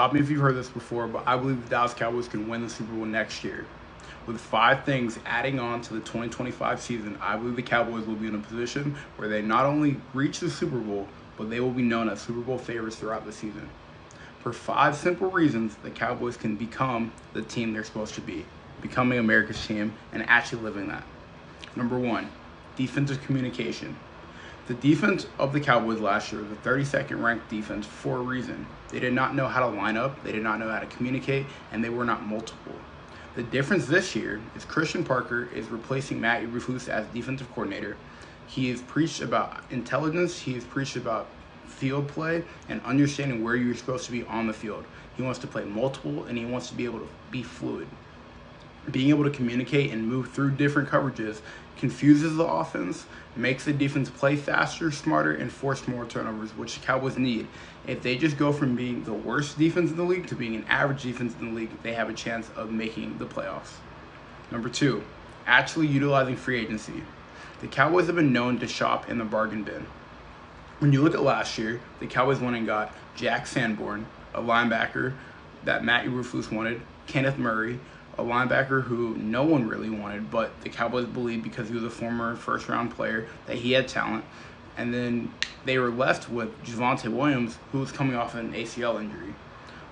Stop me if you've heard this before, but I believe the Dallas Cowboys can win the Super Bowl next year. With 5 things adding on to the 2025 season, I believe the Cowboys will be in a position where they not only reach the Super Bowl, but they will be known as Super Bowl favorites throughout the season. For 5 simple reasons, the Cowboys can become the team they're supposed to be, becoming America's team and actually living that. Number 1, defensive communication. The defense of the Cowboys last year was the 32nd ranked defense for a reason. They did not know how to line up, they did not know how to communicate, and they were not multiple. The difference this year is Christian Parker is replacing Matt Eberflus as defensive coordinator. He has preached about intelligence, he has preached about field play and understanding where you're supposed to be on the field. He wants to play multiple and he wants to be able to be fluid. Being able to communicate and move through different coverages confuses the offense, makes the defense play faster, smarter, and force more turnovers, which the Cowboys need. If they just go from being the worst defense in the league to being an average defense in the league, they have a chance of making the playoffs. Number 2, actually utilizing free agency. The Cowboys have been known to shop in the bargain bin. When you look at last year, the Cowboys went and got Jack Sanborn, a linebacker that Matt Eberflus wanted, Kenneth Murray, a linebacker who no one really wanted, but the Cowboys believed because he was a former first-round player that he had talent. And then they were left with Javonte Williams, who was coming off an ACL injury.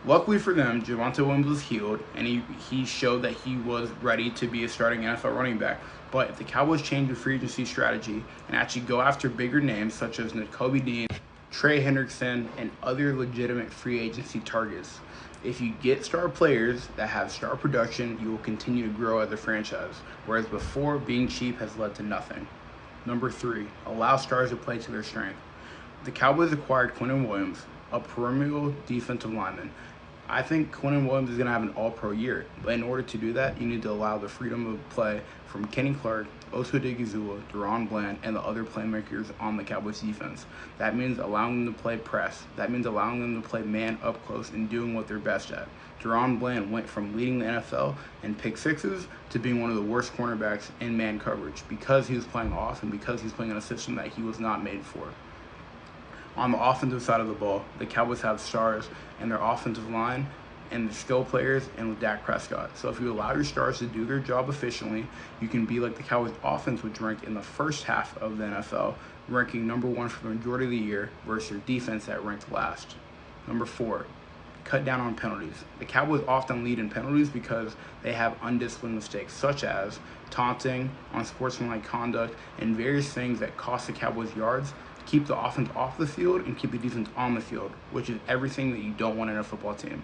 Luckily for them, Javonte Williams was healed, and he showed that he was ready to be a starting NFL running back. But if the Cowboys change the free agency strategy and actually go after bigger names such as Nakobe Dean, Trey Hendrickson, and other legitimate free agency targets, if you get star players that have star production, you will continue to grow as a franchise, whereas before, being cheap has led to nothing. Number 3, allow stars to play to their strength. The Cowboys acquired Quinnen Williams, a perennial defensive lineman. I think Quinnen Williams is going to have an all-pro year, but in order to do that, you need to allow the freedom of play from Kenny Clark, Osa Odighizuwa, Deron Bland, and the other playmakers on the Cowboys defense. That means allowing them to play press. That means allowing them to play man up close and doing what they're best at. Deron Bland went from leading the NFL in pick sixes to being one of the worst cornerbacks in man coverage because he was playing off and because he's playing in a system that he was not made for. On the offensive side of the ball, the Cowboys have stars in their offensive line and the skill players and with Dak Prescott. So if you allow your stars to do their job efficiently, you can be like the Cowboys offense, which ranked in the first half of the NFL, ranking number 1 for the majority of the year versus their defense that ranked last. Number 4, cut down on penalties. The Cowboys often lead in penalties because they have undisciplined mistakes such as taunting, unsportsmanlike conduct, and various things that cost the Cowboys yards, keep the offense off the field and keep the defense on the field, which is everything that you don't want in a football team.